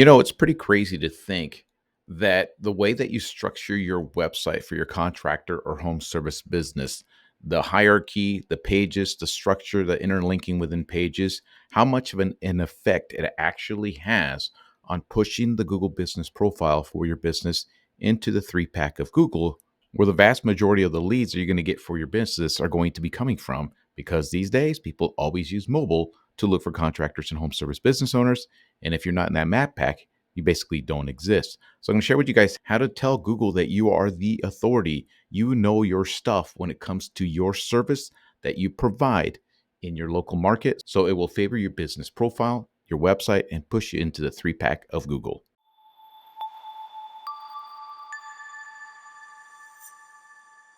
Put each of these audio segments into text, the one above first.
It's pretty crazy to think that the way that you structure your website for your contractor or home service business, the hierarchy, the pages, the structure, the interlinking within pages, how much of an effect it actually has on pushing the Google business profile for your business into the three pack of Google, where the vast majority of the leads that you're going to get for your business are going to be coming from. Because these days, people always use mobile to look for contractors and home service business owners. And if you're not in that map pack, you basically don't exist. So I'm going to share with you guys how to tell Google that you are the authority. You know your stuff when it comes to your service that you provide in your local market. So it will favor your business profile, your website, and push you into the three pack of Google.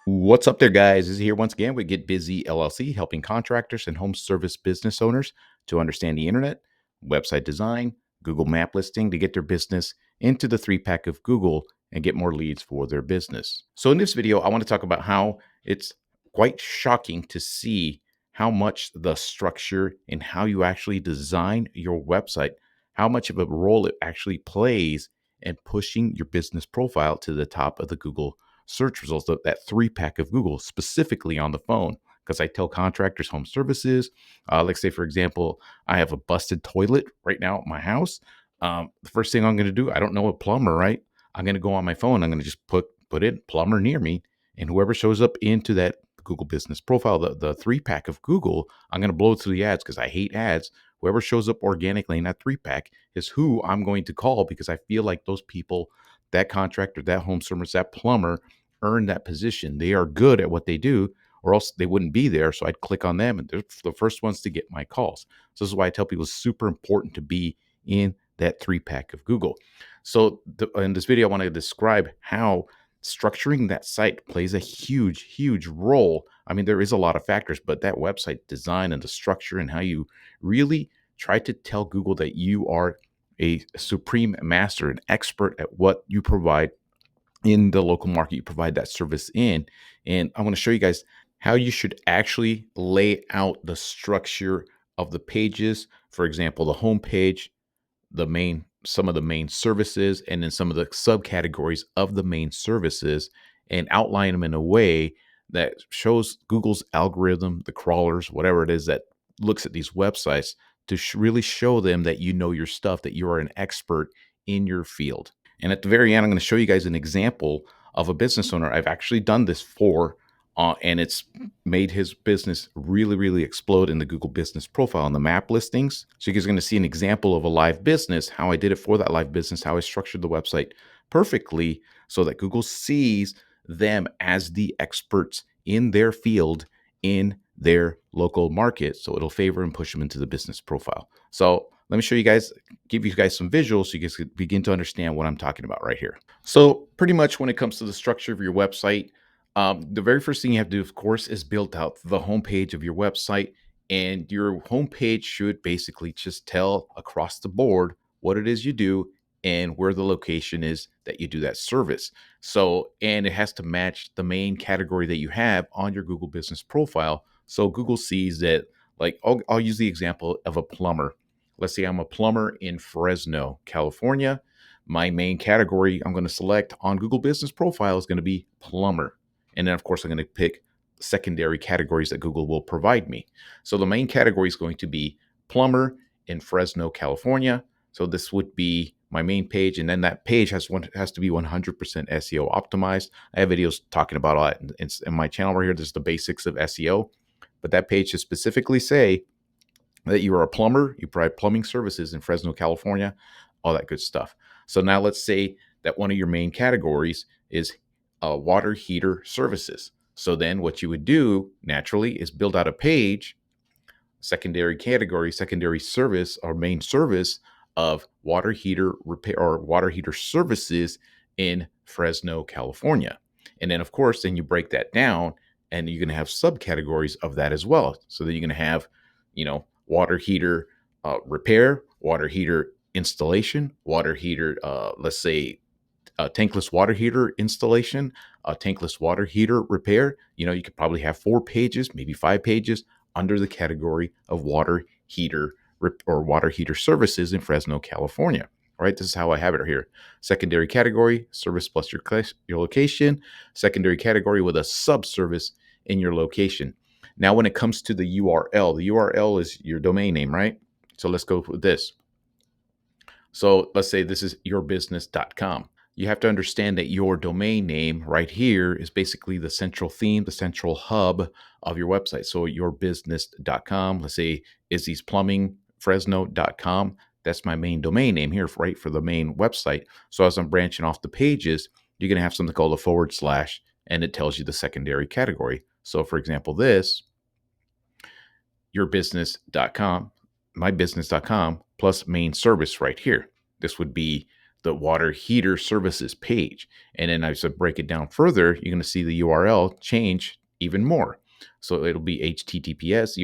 What's up there, guys? This is here once again with Get Busy LLC, helping contractors and home service business owners to understand the internet, website design, Google map listing to get their business into the three pack of Google and get more leads for their business. So, in this video, I want to talk about how it's quite shocking to see how much the structure and how you actually design your website, how much of a role it actually plays in pushing your business profile to the top of the Google search results, that three pack of Google, specifically on the phone. Because I tell contractors, home services, like say, for example, I have a busted toilet right now at my house. The first thing I'm going to do, I don't know a plumber, right? I'm going to go on my phone. I'm going to just put in plumber near me, and whoever shows up into that Google business profile, the three pack of Google, I'm going to blow through the ads because I hate ads. Whoever shows up organically in that three pack is who I'm going to call because I feel like those people, that contractor, that home service, that plumber, earn that position. They are good at what they do, or else they wouldn't be there. So I'd click on them, and they're the first ones to get my calls. So this is why I tell people it's super important to be in that three pack of Google. So in this video, I want to describe how structuring that site plays a huge, huge role. I mean, there is a lot of factors, but that website design and the structure and how you really try to tell Google that you are a supreme master, an expert at what you provide in the local market you provide that service in. And I want to show you guys how you should actually lay out the structure of the pages. For example, the home page, some of the main services, and then some of the subcategories of the main services, and outline them in a way that shows Google's algorithm, the crawlers, whatever it is that looks at these websites, to really show them that you know your stuff, that you are an expert in your field. And at the very end, I'm going to show you guys an example of a business owner I've actually done this for, and it's made his business really, really explode in the Google business profile and the map listings. So you guys are going to see an example of a live business, how I did it for that live business, how I structured the website perfectly so that Google sees them as the experts in their field, in their local market. So it'll favor and push them into the business profile. So let me show you guys, give you guys some visuals so you guys can begin to understand what I'm talking about right here. So pretty much when it comes to the structure of your website, the very first thing you have to do, of course, is build out the homepage of your website. And your homepage should basically just tell across the board what it is you do and where the location is that you do that service. So, and it has to match the main category that you have on your Google business profile. So Google sees that, like, I'll use the example of a plumber. Let's say I'm a plumber in Fresno, California. My main category I'm going to select on Google Business Profile is going to be plumber. And then, of course, I'm going to pick secondary categories that Google will provide me. So the main category is going to be plumber in Fresno, California. So this would be my main page. And then that page has to be 100% SEO optimized. I have videos talking about all that in my channel right here. There's the basics of SEO. But that page should specifically say that you are a plumber, you provide plumbing services in Fresno, California, all that good stuff. So now let's say that one of your main categories is water heater services. So then what you would do naturally is build out a page, secondary category, secondary service, or main service of water heater repair or water heater services in Fresno, California. And then, of course, then you break that down and you're going to have subcategories of that as well. So that you're going to have, water heater repair, water heater installation, water heater, let's say, tankless water heater installation, tankless water heater repair. You could probably have 4 pages, maybe 5 pages under the category of water heater or water heater services in Fresno, California. All right, this is how I have it here. Secondary category, service plus your location, secondary category with a subservice in your location. Now, when it comes to the URL is your domain name, right? So let's go with this. So let's say this is yourbusiness.com. You have to understand that your domain name right here is basically the central theme, the central hub of your website. So yourbusiness.com, let's say Izzy's Plumbing, Fresno.com. That's my main domain name here, right, for the main website. So as I'm branching off the pages, you're going to have something called a forward slash, and it tells you the secondary category. So for example, this yourbusiness.com, mybusiness.com plus main service right here. This would be the water heater services page. And then as I break it down further, you're going to see the URL change even more. So it'll be HTTPS,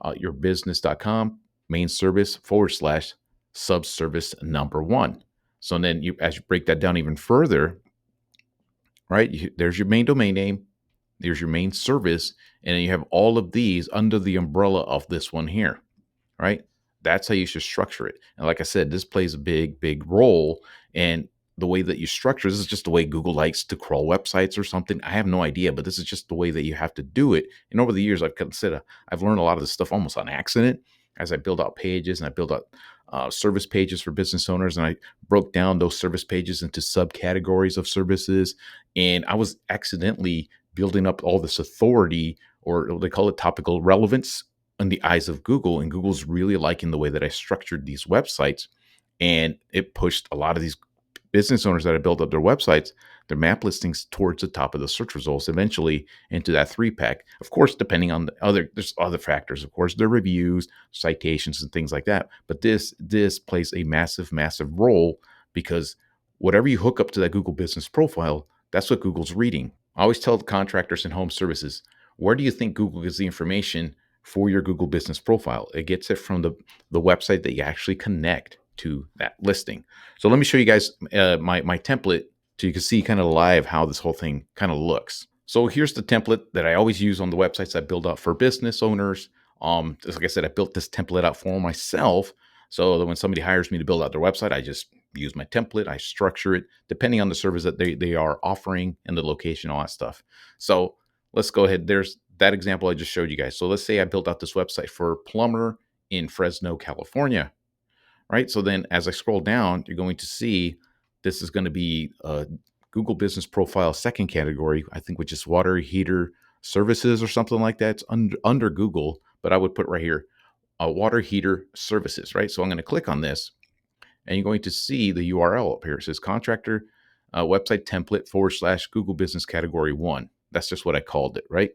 yourbusiness.com main service forward slash subservice number one. So then as you break that down even further, right, there's your main domain name, there's your main service, and then you have all of these under the umbrella of this one here, right? That's how you should structure it. And like I said, this plays a big, big role. And the way that you structure this is just the way Google likes to crawl websites or something. I have no idea, but this is just the way that you have to do it. And over the years, I've learned a lot of this stuff almost on accident as I build out pages and I build out service pages for business owners. And I broke down those service pages into subcategories of services. And I was accidentally building up all this authority, or they call it topical relevance, in the eyes of Google. And Google's really liking the way that I structured these websites. And it pushed a lot of these business owners that have built up their websites, their map listings towards the top of the search results, eventually into that 3-pack. Of course, depending on there's other factors, of course, their reviews, citations, and things like that. But this plays a massive, massive role, because whatever you hook up to that Google business profile, that's what Google's reading. I always tell the contractors and home services, where do you think Google gets the information for your Google business profile? It gets it from the website that you actually connect to that listing. So let me show you guys my template so you can see kind of live how this whole thing kind of looks. So here's the template that I always use on the websites I build out for business owners. Just like I said, I built this template out for myself, so that when somebody hires me to build out their website, I just use my template. I structure it depending on the service that they are offering and the location, all that stuff. So let's go ahead. There's that example I just showed you guys. So let's say I built out this website for a plumber in Fresno, California, right? So then as I scroll down, you're going to see this is going to be a Google Business Profile second category, I think, which is water heater services or something like that. It's under Google, but I would put right here, water heater services, right? So I'm going to click on this, and you're going to see the URL up here. It says contractor website template / Google Business Category 1. That's just what I called it, right?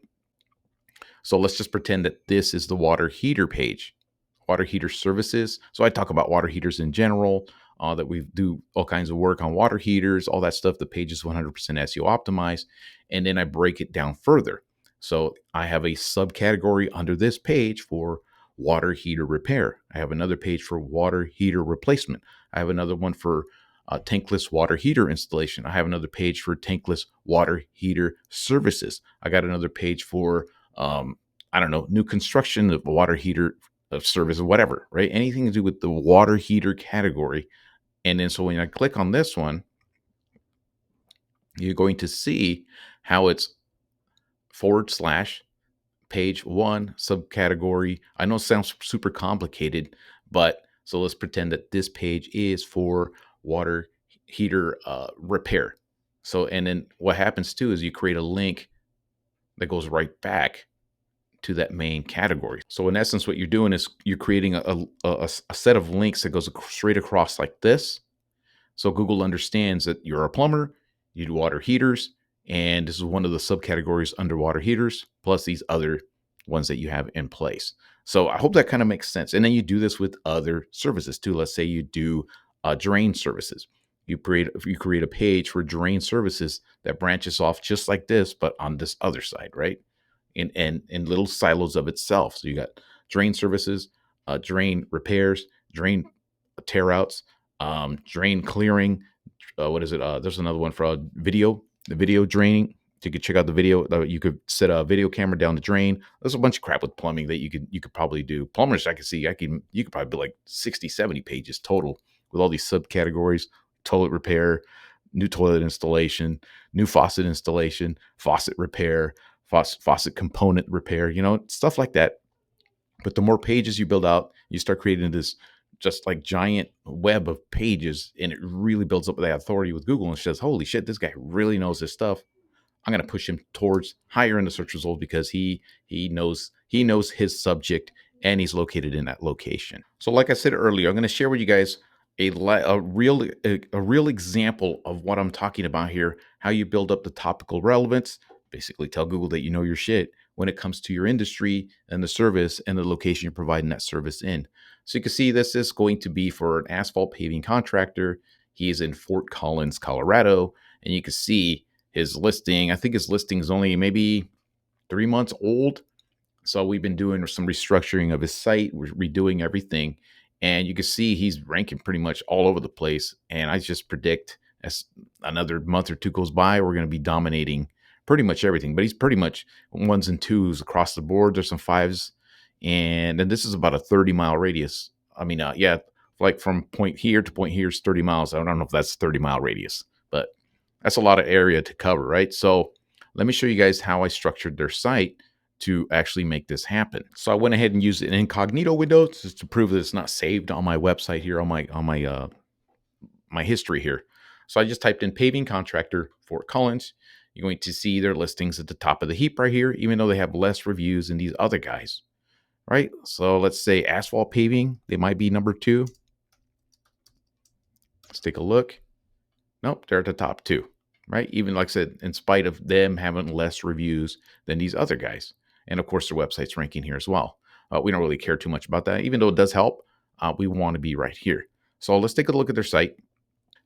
So let's just pretend that this is the water heater page, water heater services. So I talk about water heaters in general, that we do all kinds of work on water heaters, all that stuff. The page is 100% SEO optimized. And then I break it down further. So I have a subcategory under this page for water heater repair. I have another page for water heater replacement. I have another one for tankless water heater installation. I have another page for tankless water heater services. I got another page for I don't know, new construction of water heater of service or whatever, right? Anything to do with the water heater category. And then so when I click on this one, you're going to see how it's / page 1 subcategory. I know it sounds super complicated, but so let's pretend that this page is for water heater repair. So, and then what happens too is you create a link that goes right back to that main category. So in essence, what you're doing is you're creating a set of links that goes straight across like this. So Google understands that you're a plumber, you do water heaters, and this is one of the subcategories under water heaters, plus these other ones that you have in place. So I hope that kind of makes sense. And then you do this with other services too. Let's say you do drain services. You create a page for drain services that branches off just like this, but on this other side, right? In little silos of itself. So you got drain services, drain repairs, drain tear outs, drain clearing. What is it? There's another one for the video draining. You could check out the video. You could set a video camera down the drain. There's a bunch of crap with plumbing that you could probably do. Plumbers, I could see, you could probably build like 60, 70 pages total with all these subcategories: toilet repair, new toilet installation, new faucet installation, faucet repair, faucet component repair, stuff like that. But the more pages you build out, you start creating this just like giant web of pages, and it really builds up that authority with Google and says, holy shit, this guy really knows his stuff. I'm going to push him towards higher in the search result because he knows his subject, and he's located in that location. So, like I said earlier, I'm going to share with you guys a real example of what I'm talking about here. How you build up the topical relevance. Basically, tell Google that you know your shit when it comes to your industry and the service and the location you're providing that service in. So you can see this is going to be for an asphalt paving contractor. He is in Fort Collins, Colorado, and you can see his listing. I think his listing is only maybe 3 months old. So we've been doing some restructuring of his site. We're redoing everything. And you can see he's ranking pretty much all over the place. And I just predict as another month or two goes by, we're going to be dominating pretty much everything. But he's pretty much ones and twos across the board. There's some fives. And then this is about a 30-mile radius. I mean, yeah, like from point here to point here is 30 miles. I don't know if that's 30-mile radius, but that's a lot of area to cover, right? So let me show you guys how I structured their site to actually make this happen. So I went ahead and used an incognito window just to prove that it's not saved on my website here on my history here. So I just typed in paving contractor Fort Collins. You're going to see their listings at the top of the heap right here, even though they have less reviews than these other guys, right? So let's say asphalt paving, they might be number 2. Let's take a look. Nope, they're at the top 2, right? Even like I said, in spite of them having less reviews than these other guys. And of course, their website's ranking here as well. We don't really care too much about that, even though it does help. We want to be right here. So let's take a look at their site.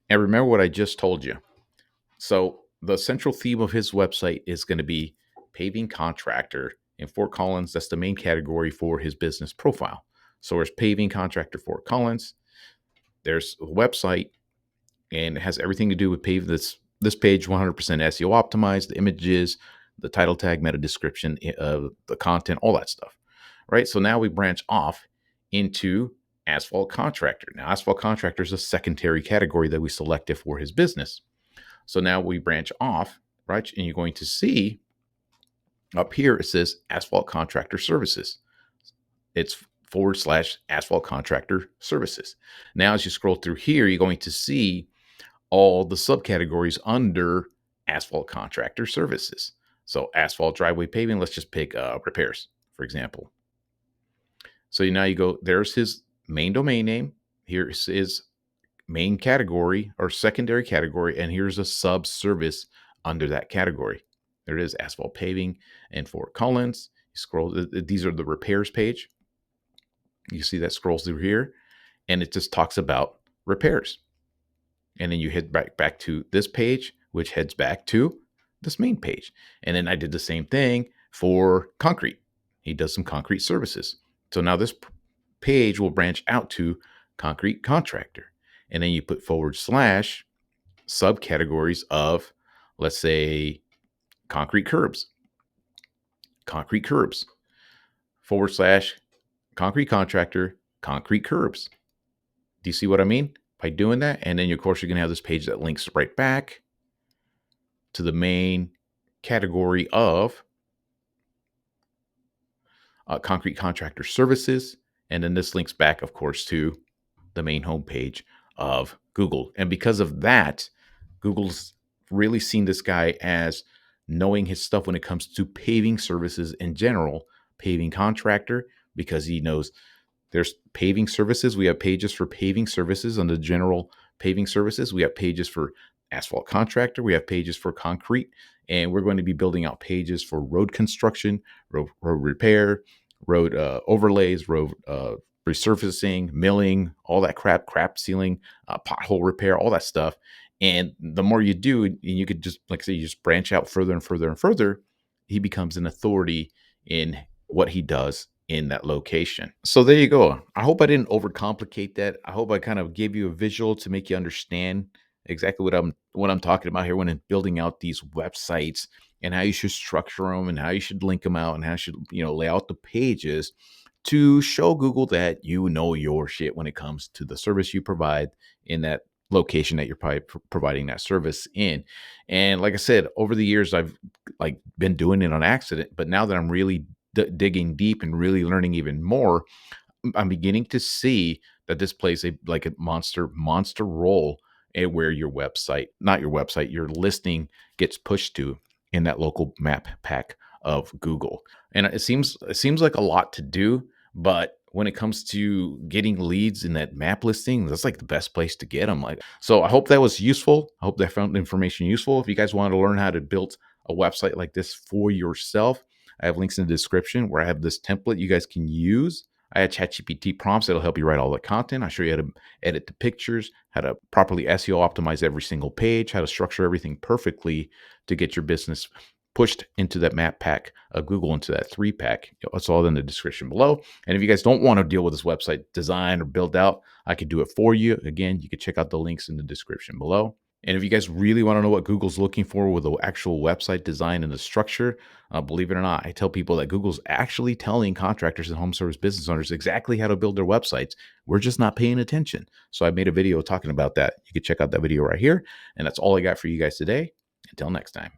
And remember what I just told you. So the central theme of his website is going to be paving contractor in Fort Collins. That's the main category for his business profile. So there's paving contractor Fort Collins. There's a website, and it has everything to do with pave this page 100% SEO optimized, the images, the title tag, meta description, the content, all that stuff, right? So now we branch off into asphalt contractor. Now, asphalt contractor is a secondary category that we selected for his business. So now we branch off, right? And you're going to see up here it says asphalt contractor services. It's / asphalt contractor services. Now, as you scroll through here, you're going to see all the subcategories under asphalt contractor services. So asphalt driveway paving, let's just pick repairs, for example. So now you go, there's his main domain name. Here's his main category or secondary category, and here's a sub service under that category. There it is, asphalt paving and Fort Collins. You scroll, these are the repairs page. You see that scrolls through here, and it just talks about repairs. And then you head back to this page, which heads back to this main page. And then I did the same thing for concrete. He does some concrete services. So now this page will branch out to concrete contractor. And then you put / subcategories of, let's say, concrete curbs / concrete contractor, concrete curbs. Do you see what I mean? By doing that, and then of course you're going to have this page that links right back to the main category of concrete contractor services, and then this links back, of course, to the main homepage of Google. And because of that, Google's really seen this guy as knowing his stuff when it comes to paving services in general, paving contractor, because he knows there's paving services. We have pages for paving services under general paving services. We have pages for asphalt contractor. We have pages for concrete. And we're going to be building out pages for road construction, road repair, road overlays, road resurfacing, milling, all that crap sealing, pothole repair, all that stuff. And the more you do, and you could just, like I say, you just branch out further and further and further, he becomes an authority in what he does in that location. So there you go. I hope I didn't overcomplicate that. I hope I kind of gave you a visual to make you understand exactly what I'm talking about here when I'm building out these websites, and how you should structure them, and how you should link them out, and how you should lay out the pages to show Google that you know your shit when it comes to the service you provide in that location that you're probably providing that service in. And like I said, over the years, I've like been doing it on accident, but now that I'm really digging deep and really learning even more, I'm beginning to see that this plays a like a monster role in where your website, not your website, your listing gets pushed to in that local map pack of Google. And it seems like a lot to do, but when it comes to getting leads in that map listing, that's like the best place to get them. Like, so I hope that was useful. I hope that found the information useful. If you guys want to learn how to build a website like this for yourself, I have links in the description where I have this template you guys can use. I had ChatGPT prompts that'll help you write all the content. I show you how to edit the pictures, how to properly SEO optimize every single page, how to structure everything perfectly to get your business pushed into that map pack of Google, into that 3-pack. It's all in the description below. And if you guys don't want to deal with this website design or build out, I could do it for you. Again, you can check out the links in the description below. And if you guys really want to know what Google's looking for with the actual website design and the structure, believe it or not, I tell people that Google's actually telling contractors and home service business owners exactly how to build their websites. We're just not paying attention. So I made a video talking about that. You can check out that video right here. And that's all I got for you guys today. Until next time.